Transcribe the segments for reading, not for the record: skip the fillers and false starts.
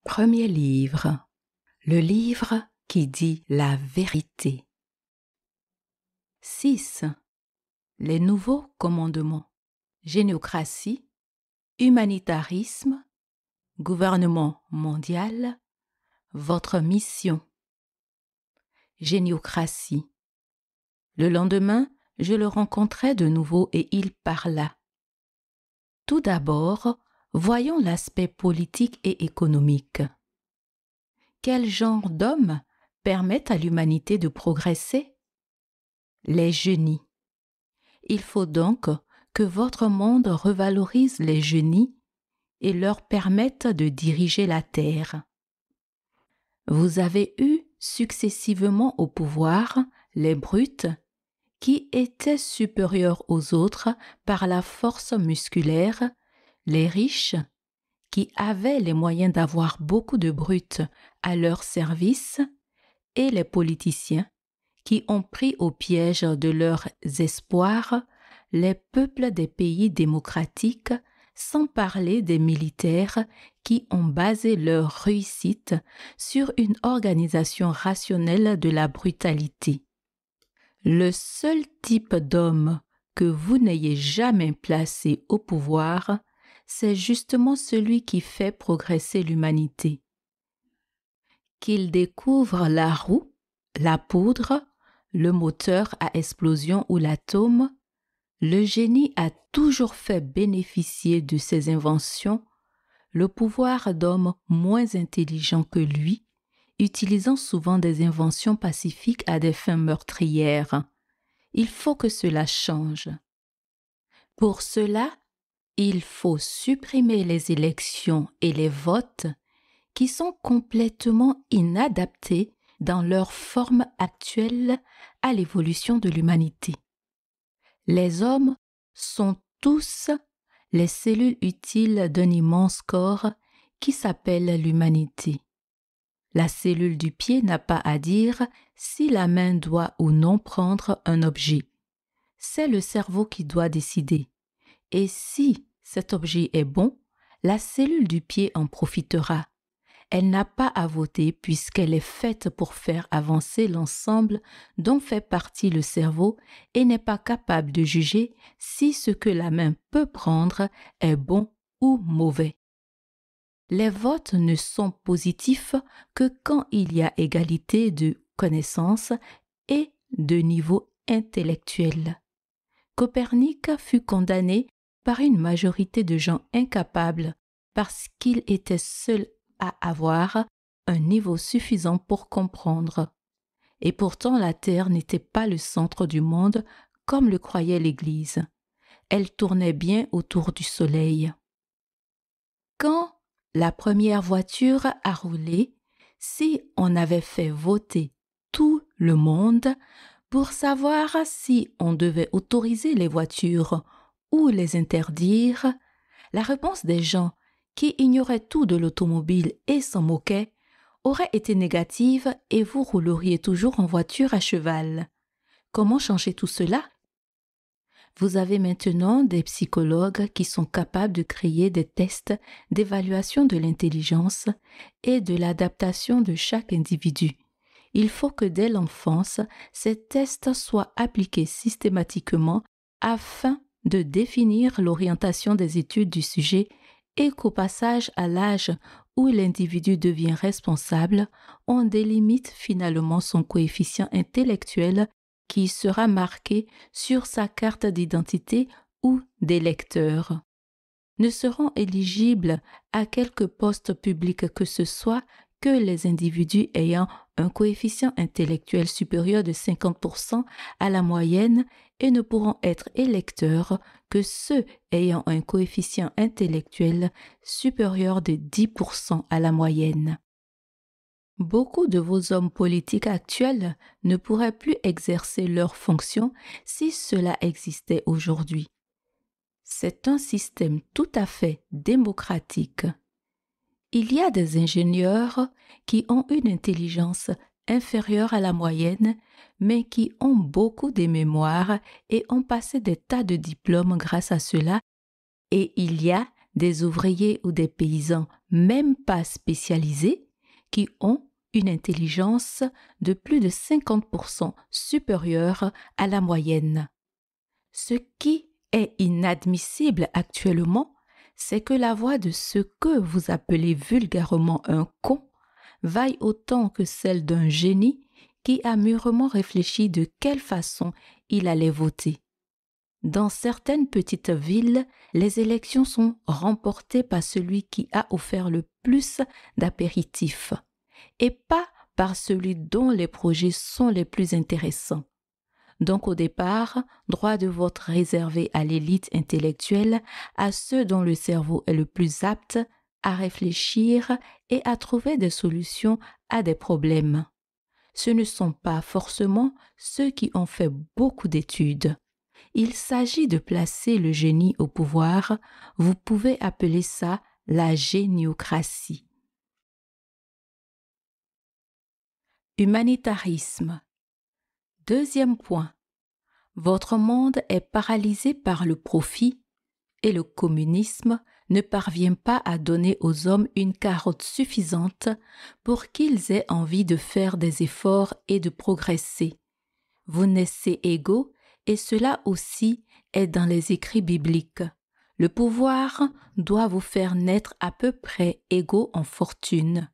Premier livre, le livre qui dit la vérité. 6. Les nouveaux commandements. Géniocratie, humanitarisme, gouvernement mondial, votre mission. Géniocratie. Le lendemain, je le rencontrai de nouveau et il parla. Tout d'abord, voyons l'aspect politique et économique. Quel genre d'hommes permettent à l'humanité de progresser? Les génies. Il faut donc que votre monde revalorise les génies et leur permette de diriger la terre. Vous avez eu successivement au pouvoir les brutes qui étaient supérieurs aux autres par la force musculaire, les riches qui avaient les moyens d'avoir beaucoup de brutes à leur service et les politiciens qui ont pris au piège de leurs espoirs les peuples des pays démocratiques, sans parler des militaires qui ont basé leur réussite sur une organisation rationnelle de la brutalité. Le seul type d'homme que vous n'ayez jamais placé au pouvoir, c'est justement celui qui fait progresser l'humanité. Qu'il découvre la roue, la poudre, le moteur à explosion ou l'atome, le génie a toujours fait bénéficier de ses inventions le pouvoir d'hommes moins intelligents que lui, utilisant souvent des inventions pacifiques à des fins meurtrières. Il faut que cela change. Pour cela, il faut supprimer les élections et les votes qui sont complètement inadaptés dans leur forme actuelle à l'évolution de l'humanité. Les hommes sont tous les cellules utiles d'un immense corps qui s'appelle l'humanité. La cellule du pied n'a pas à dire si la main doit ou non prendre un objet. C'est le cerveau qui doit décider. Et si cet objet est bon, la cellule du pied en profitera. Elle n'a pas à voter puisqu'elle est faite pour faire avancer l'ensemble dont fait partie le cerveau et n'est pas capable de juger si ce que la main peut prendre est bon ou mauvais. Les votes ne sont positifs que quand il y a égalité de connaissances et de niveau intellectuel. Copernic fut condamné par une majorité de gens incapables parce qu'il était seul à avoir un niveau suffisant pour comprendre. Et pourtant la Terre n'était pas le centre du monde comme le croyait l'Église. Elle tournait bien autour du Soleil. Quand la première voiture a roulé, si on avait fait voter tout le monde pour savoir si on devait autoriser les voitures ou les interdire, la réponse des gens qui ignoraient tout de l'automobile et s'en moquaient aurait été négative et vous rouleriez toujours en voiture à cheval. Comment changer tout cela? Vous avez maintenant des psychologues qui sont capables de créer des tests d'évaluation de l'intelligence et de l'adaptation de chaque individu. Il faut que dès l'enfance, ces tests soient appliqués systématiquement afin de définir l'orientation des études du sujet et qu'au passage à l'âge où l'individu devient responsable, on délimite finalement son coefficient intellectuel qui sera marqué sur sa carte d'identité ou d'électeur. Ne seront éligibles à quelque poste public que ce soit que les individus ayant un coefficient intellectuel supérieur de 50% à la moyenne et ne pourront être électeurs que ceux ayant un coefficient intellectuel supérieur de 10% à la moyenne. Beaucoup de vos hommes politiques actuels ne pourraient plus exercer leurs fonctions si cela existait aujourd'hui. C'est un système tout à fait démocratique. Il y a des ingénieurs qui ont une intelligence inférieure à la moyenne, mais qui ont beaucoup de mémoire et ont passé des tas de diplômes grâce à cela, et il y a des ouvriers ou des paysans même pas spécialisés, qui ont une intelligence de plus de 50% supérieure à la moyenne. Ce qui est inadmissible actuellement, c'est que la voix de ce que vous appelez vulgairement un con vaille autant que celle d'un génie qui a mûrement réfléchi de quelle façon il allait voter. Dans certaines petites villes, les élections sont remportées par celui qui a offert le plus d'apéritifs et pas par celui dont les projets sont les plus intéressants. Donc au départ, droit de vote réservé à l'élite intellectuelle, à ceux dont le cerveau est le plus apte à réfléchir et à trouver des solutions à des problèmes. Ce ne sont pas forcément ceux qui ont fait beaucoup d'études. Il s'agit de placer le génie au pouvoir. Vous pouvez appeler ça la géniocratie. Humanitarisme. Deuxième point. Votre monde est paralysé par le profit et le communisme ne parvient pas à donner aux hommes une carotte suffisante pour qu'ils aient envie de faire des efforts et de progresser. Vous naissez égaux et cela aussi est dans les écrits bibliques. Le pouvoir doit vous faire naître à peu près égaux en fortune.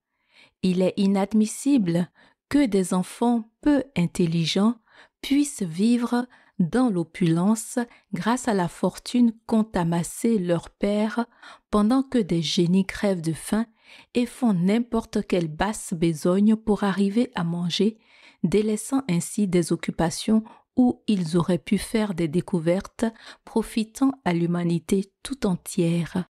Il est inadmissible que des enfants peu intelligents puissent vivre dans l'opulence grâce à la fortune qu'ont amassée leurs pères pendant que des génies crèvent de faim et font n'importe quelle basse besogne pour arriver à manger, délaissant ainsi des occupations où ils auraient pu faire des découvertes profitant à l'humanité tout entière.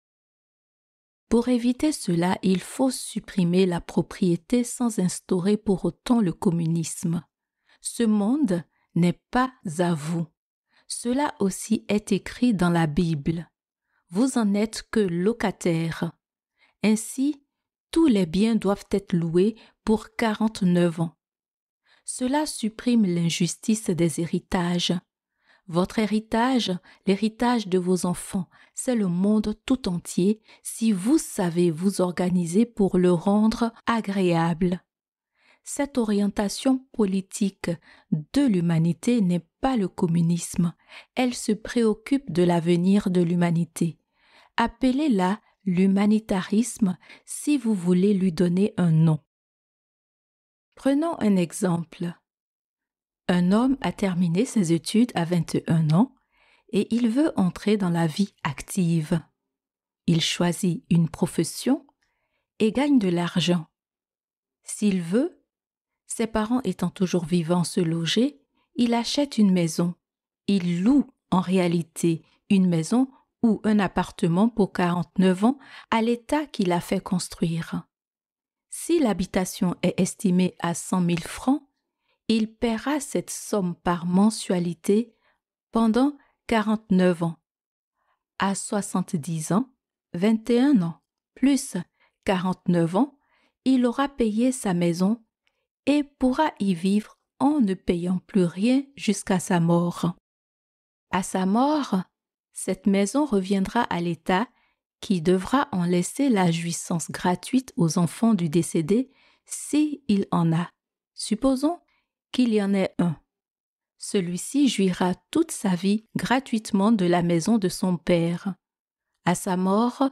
Pour éviter cela, il faut supprimer la propriété sans instaurer pour autant le communisme. Ce monde n'est pas à vous. Cela aussi est écrit dans la Bible. Vous en êtes que locataire. Ainsi, tous les biens doivent être loués pour 49 ans. Cela supprime l'injustice des héritages. Votre héritage, l'héritage de vos enfants, c'est le monde tout entier si vous savez vous organiser pour le rendre agréable. Cette orientation politique de l'humanité n'est pas le communisme. Elle se préoccupe de l'avenir de l'humanité. Appelez-la l'humanitarisme si vous voulez lui donner un nom. Prenons un exemple. Un homme a terminé ses études à 21 ans et il veut entrer dans la vie active. Il choisit une profession et gagne de l'argent. S'il veut, ses parents étant toujours vivants se loger, il achète une maison. Il loue en réalité une maison ou un appartement pour 49 ans à l'État qui l'a fait construire. Si l'habitation est estimée à 100 000 francs, il paiera cette somme par mensualité pendant 49 ans. À 70 ans, 21 ans, plus 49 ans, il aura payé sa maison et pourra y vivre en ne payant plus rien jusqu'à sa mort. À sa mort, cette maison reviendra à l'État qui devra en laisser la jouissance gratuite aux enfants du décédé s'il en a. Supposons qu'il y en ait un. Celui-ci jouira toute sa vie gratuitement de la maison de son père. À sa mort,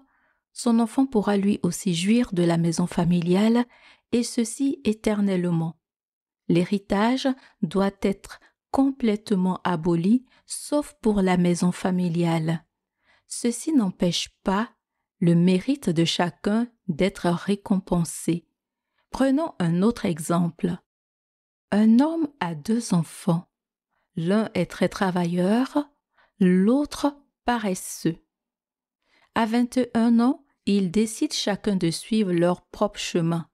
son enfant pourra lui aussi jouir de la maison familiale et ceci éternellement. L'héritage doit être complètement aboli sauf pour la maison familiale. Ceci n'empêche pas le mérite de chacun d'être récompensé. Prenons un autre exemple. Un homme a 2 enfants. L'un est très travailleur, l'autre paresseux. À 21 ans, ils décident chacun de suivre leur propre chemin.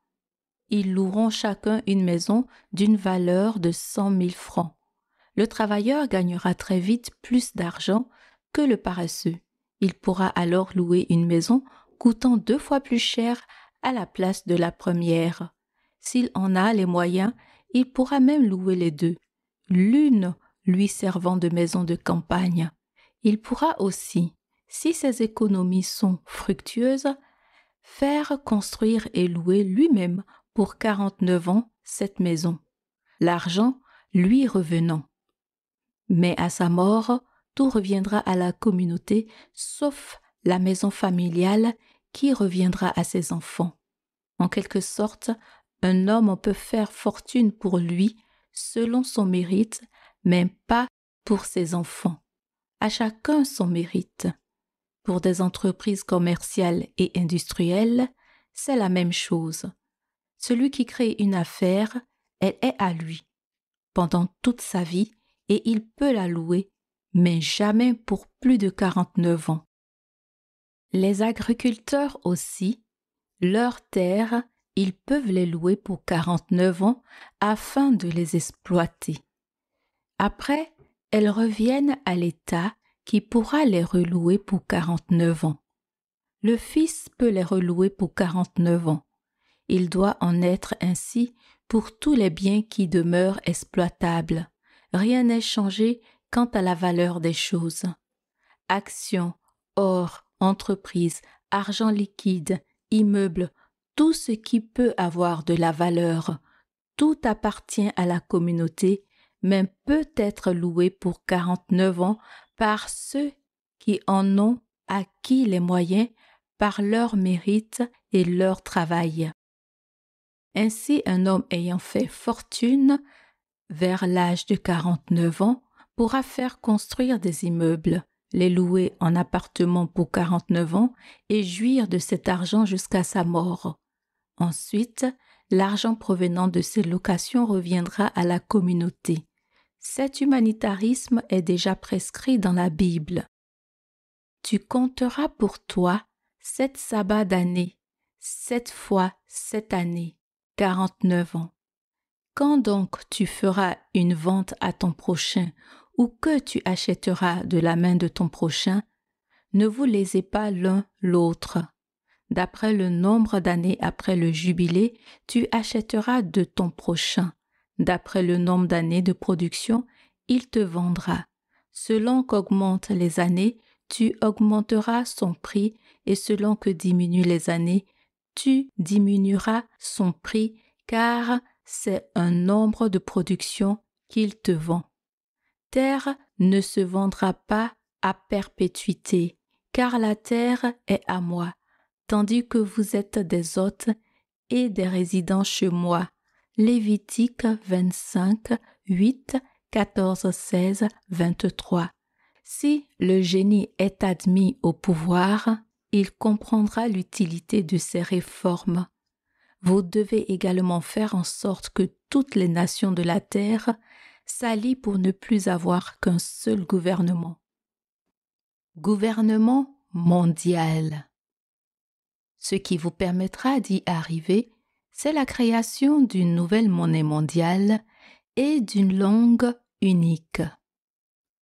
Ils loueront chacun une maison d'une valeur de 100 000 francs. Le travailleur gagnera très vite plus d'argent que le paresseux. Il pourra alors louer une maison coûtant 2 fois plus cher à la place de la première. S'il en a les moyens, il pourra même louer les 2, l'une lui servant de maison de campagne. Il pourra aussi, si ses économies sont fructueuses, faire construire et louer lui-même pour 49 ans cette maison, l'argent lui revenant. Mais à sa mort, tout reviendra à la communauté, sauf la maison familiale qui reviendra à ses enfants. En quelque sorte, un homme peut faire fortune pour lui selon son mérite, mais pas pour ses enfants. À chacun son mérite. Pour des entreprises commerciales et industrielles, c'est la même chose. Celui qui crée une affaire, elle est à lui pendant toute sa vie et il peut la louer, mais jamais pour plus de 49 ans. Les agriculteurs aussi, leurs terres, ils peuvent les louer pour 49 ans afin de les exploiter. Après, elles reviennent à l'État qui pourra les relouer pour 49 ans. Le fils peut les relouer pour 49 ans. Il doit en être ainsi pour tous les biens qui demeurent exploitables. Rien n'est changé quant à la valeur des choses. Actions, or, entreprises, argent liquide, immeubles, tout ce qui peut avoir de la valeur, tout appartient à la communauté, mais peut être loué pour 49 ans par ceux qui en ont acquis les moyens par leur mérite et leur travail. Ainsi, un homme ayant fait fortune vers l'âge de 49 ans pourra faire construire des immeubles, les louer en appartements pour 49 ans et jouir de cet argent jusqu'à sa mort. Ensuite, l'argent provenant de ces locations reviendra à la communauté. Cet humanitarisme est déjà prescrit dans la Bible. Tu compteras pour toi 7 sabbats d'année, 7 fois 7 années, 49 ans. Quand donc tu feras une vente à ton prochain ou que tu achèteras de la main de ton prochain, ne vous lésez pas l'un l'autre. D'après le nombre d'années après le jubilé, tu achèteras de ton prochain. D'après le nombre d'années de production, il te vendra. Selon qu'augmentent les années, tu augmenteras son prix et selon que diminuent les années, tu diminueras son prix car c'est un nombre de production qu'il te vend. Terre ne se vendra pas à perpétuité, car la terre est à moi, tandis que vous êtes des hôtes et des résidents chez moi. Lévitique 25, 8, 14, 16, 23. Si le génie est admis au pouvoir, il comprendra l'utilité de ces réformes. Vous devez également faire en sorte que toutes les nations de la terre s'allient pour ne plus avoir qu'un seul gouvernement. Gouvernement mondial. Ce qui vous permettra d'y arriver, c'est la création d'une nouvelle monnaie mondiale et d'une langue unique.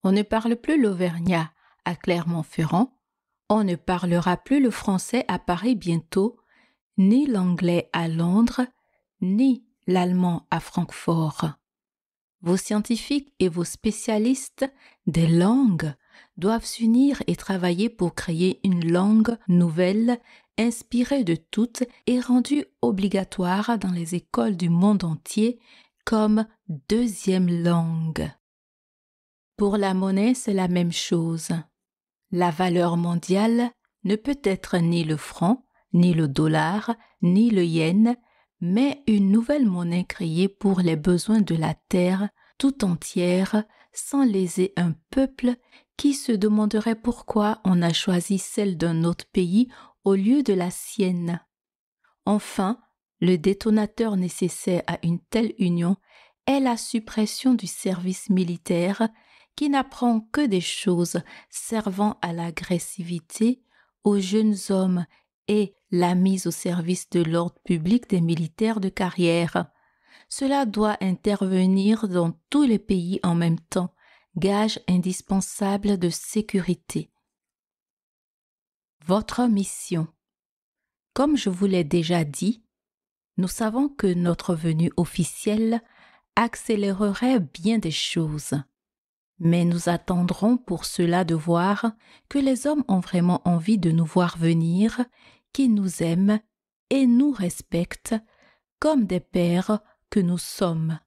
On ne parle plus l'auvergnat à Clermont-Ferrand, on ne parlera plus le français à Paris bientôt, ni l'anglais à Londres, ni l'allemand à Francfort. Vos scientifiques et vos spécialistes des langues doivent s'unir et travailler pour créer une langue nouvelle, inspirée de toutes et rendue obligatoire dans les écoles du monde entier comme deuxième langue. Pour la monnaie, c'est la même chose. La valeur mondiale ne peut être ni le franc, ni le dollar, ni le yen, mais une nouvelle monnaie créée pour les besoins de la terre tout entière, sans léser un peuple qui se demanderait pourquoi on a choisi celle d'un autre pays au lieu de la sienne. Enfin, le détonateur nécessaire à une telle union est la suppression du service militaire qui n'apprend que des choses servant à l'agressivité aux jeunes hommes et la mise au service de l'ordre public des militaires de carrière. Cela doit intervenir dans tous les pays en même temps, gage indispensable de sécurité. Votre mission. Comme je vous l'ai déjà dit, nous savons que notre venue officielle accélérerait bien des choses. Mais nous attendrons pour cela de voir que les hommes ont vraiment envie de nous voir venir qui nous aime et nous respecte comme des pères que nous sommes.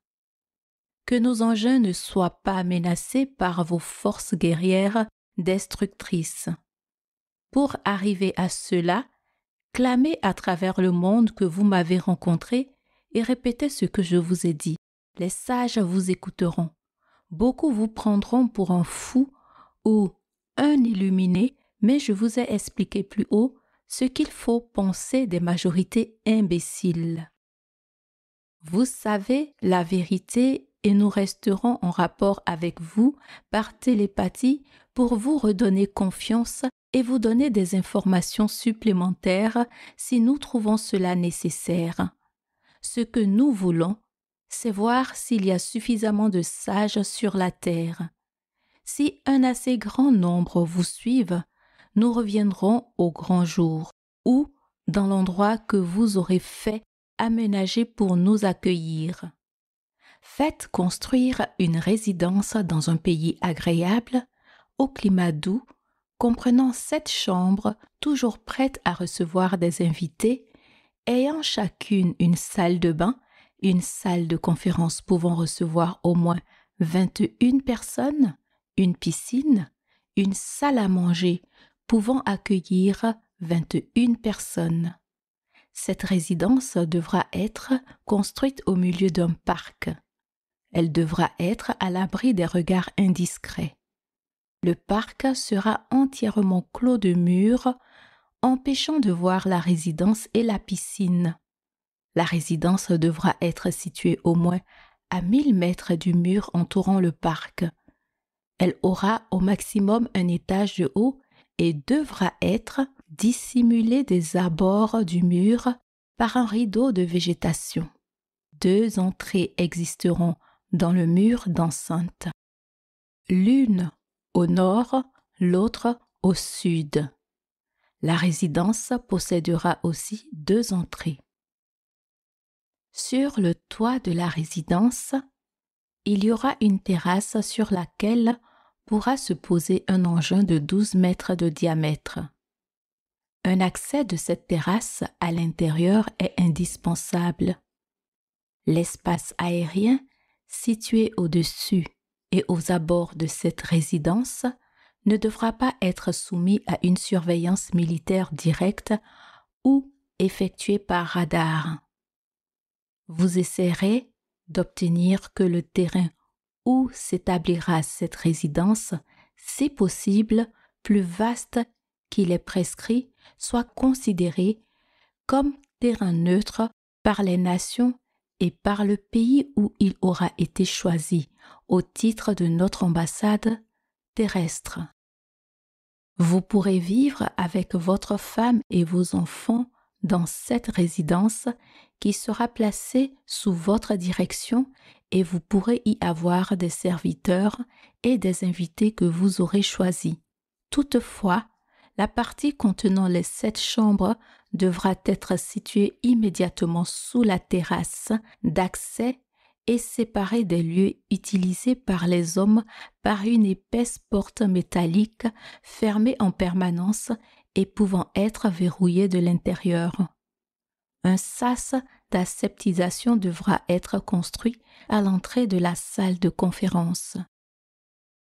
Que nos engins ne soient pas menacés par vos forces guerrières destructrices. Pour arriver à cela, clamez à travers le monde que vous m'avez rencontré et répétez ce que je vous ai dit. Les sages vous écouteront. Beaucoup vous prendront pour un fou ou un illuminé, mais je vous ai expliqué plus haut ce qu'il faut penser des majorités imbéciles. Vous savez la vérité et nous resterons en rapport avec vous par télépathie pour vous redonner confiance et vous donner des informations supplémentaires si nous trouvons cela nécessaire. Ce que nous voulons, c'est voir s'il y a suffisamment de sages sur la terre. Si un assez grand nombre vous suivent, nous reviendrons au grand jour ou dans l'endroit que vous aurez fait aménager pour nous accueillir. Faites construire une résidence dans un pays agréable, au climat doux, comprenant 7 chambres toujours prêtes à recevoir des invités, ayant chacune une salle de bain, une salle de conférence pouvant recevoir au moins 21 personnes, une piscine, une salle à manger pouvant accueillir 21 personnes. Cette résidence devra être construite au milieu d'un parc. Elle devra être à l'abri des regards indiscrets. Le parc sera entièrement clos de murs, empêchant de voir la résidence et la piscine. La résidence devra être située au moins à 1000 mètres du mur entourant le parc. Elle aura au maximum un étage de haut et devra être dissimulée des abords du mur par un rideau de végétation. 2 entrées existeront dans le mur d'enceinte. L'une au nord, l'autre au sud. La résidence possédera aussi 2 entrées. Sur le toit de la résidence, il y aura une terrasse sur laquelle pourra se poser un engin de 12 mètres de diamètre. Un accès de cette terrasse à l'intérieur est indispensable. L'espace aérien situé au-dessus et aux abords de cette résidence ne devra pas être soumis à une surveillance militaire directe ou effectuée par radar. Vous essaierez d'obtenir que le terrain où s'établira cette résidence, si possible plus vaste qu'il est prescrit, soit considéré comme terrain neutre par les nations et par le pays où il aura été choisi au titre de notre ambassade terrestre. Vous pourrez vivre avec votre femme et vos enfants dans cette résidence qui sera placée sous votre direction et vous pourrez y avoir des serviteurs et des invités que vous aurez choisis. Toutefois, la partie contenant les 7 chambres devra être située immédiatement sous la terrasse d'accès et séparée des lieux utilisés par les hommes par une épaisse porte métallique fermée en permanence et pouvant être verrouillée de l'intérieur. Un sas d'aseptisation devra être construit à l'entrée de la salle de conférence.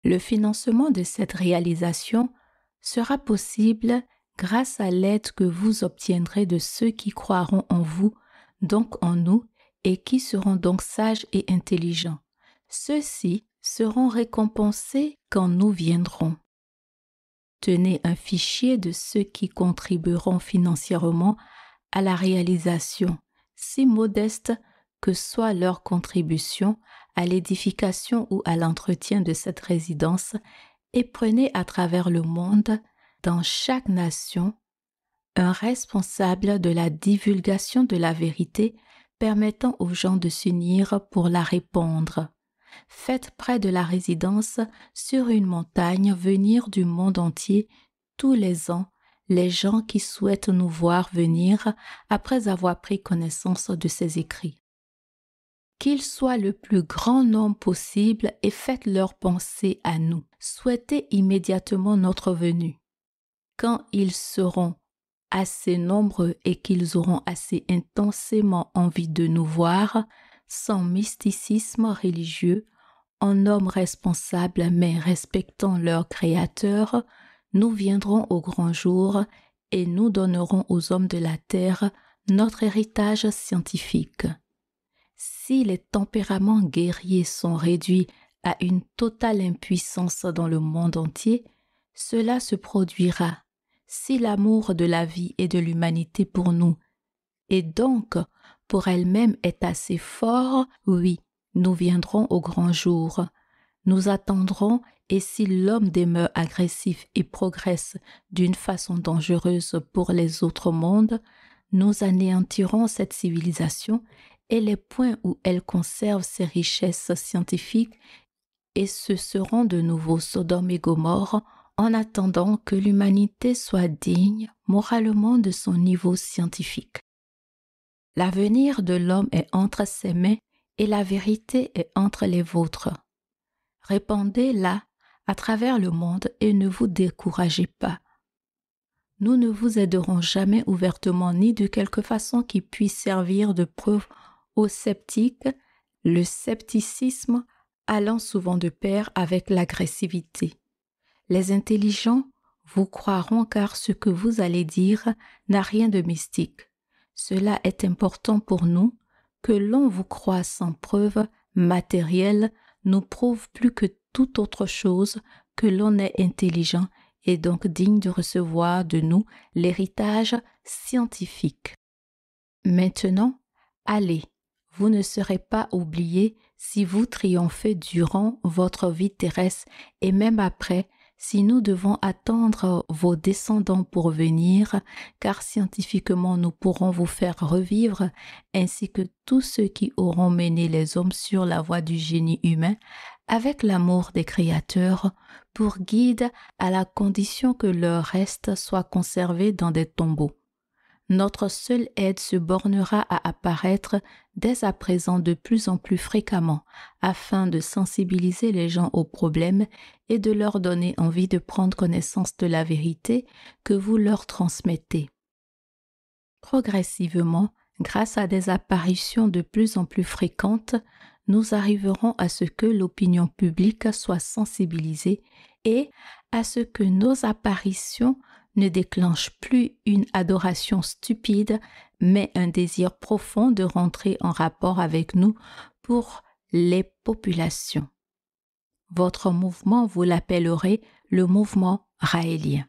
Le financement de cette réalisation sera possible grâce à l'aide que vous obtiendrez de ceux qui croiront en vous, donc en nous, et qui seront donc sages et intelligents. Ceux-ci seront récompensés quand nous viendrons. Tenez un fichier de ceux qui contribueront financièrement à la réalisation, si modeste que soit leur contribution à l'édification ou à l'entretien de cette résidence, et prenez à travers le monde, dans chaque nation, un responsable de la divulgation de la vérité permettant aux gens de s'unir pour la répandre. Faites près de la résidence, sur une montagne, venir du monde entier, tous les ans, les gens qui souhaitent nous voir venir après avoir pris connaissance de ces écrits. Qu'ils soient le plus grand nombre possible et faites leur pensée à nous. Souhaitez immédiatement notre venue. Quand ils seront assez nombreux et qu'ils auront assez intensément envie de nous voir, sans mysticisme religieux, en hommes responsables mais respectant leur Créateur, nous viendrons au grand jour et nous donnerons aux hommes de la terre notre héritage scientifique. Si les tempéraments guerriers sont réduits à une totale impuissance dans le monde entier, cela se produira si l'amour de la vie et de l'humanité pour nous, et donc pour elle-même est assez fort, oui, nous viendrons au grand jour. Nous attendrons, et si l'homme demeure agressif et progresse d'une façon dangereuse pour les autres mondes, nous anéantirons cette civilisation et les points où elle conserve ses richesses scientifiques, et ce seront de nouveau Sodome et Gomorrhe en attendant que l'humanité soit digne moralement de son niveau scientifique. L'avenir de l'homme est entre ses mains et la vérité est entre les vôtres. Répandez-la à travers le monde et ne vous découragez pas. Nous ne vous aiderons jamais ouvertement ni de quelque façon qui puisse servir de preuve aux sceptiques, le scepticisme allant souvent de pair avec l'agressivité. Les intelligents vous croiront car ce que vous allez dire n'a rien de mystique. Cela est important pour nous, que l'on vous croie sans preuve matérielle nous prouve plus que toute autre chose que l'on est intelligent et donc digne de recevoir de nous l'héritage scientifique. Maintenant, allez, vous ne serez pas oubliés si vous triomphez durant votre vie terrestre et même après, si nous devons attendre vos descendants pour venir, car scientifiquement nous pourrons vous faire revivre, ainsi que tous ceux qui auront mené les hommes sur la voie du génie humain, avec l'amour des créateurs, pour guide à la condition que leur reste soit conservé dans des tombeaux. Notre seule aide se bornera à apparaître dès à présent de plus en plus fréquemment afin de sensibiliser les gens aux problèmes et de leur donner envie de prendre connaissance de la vérité que vous leur transmettez. Progressivement, grâce à des apparitions de plus en plus fréquentes, nous arriverons à ce que l'opinion publique soit sensibilisée et à ce que nos apparitions ne déclenche plus une adoration stupide, mais un désir profond de rentrer en rapport avec nous pour les populations. Votre mouvement, vous l'appellerez le mouvement raélien.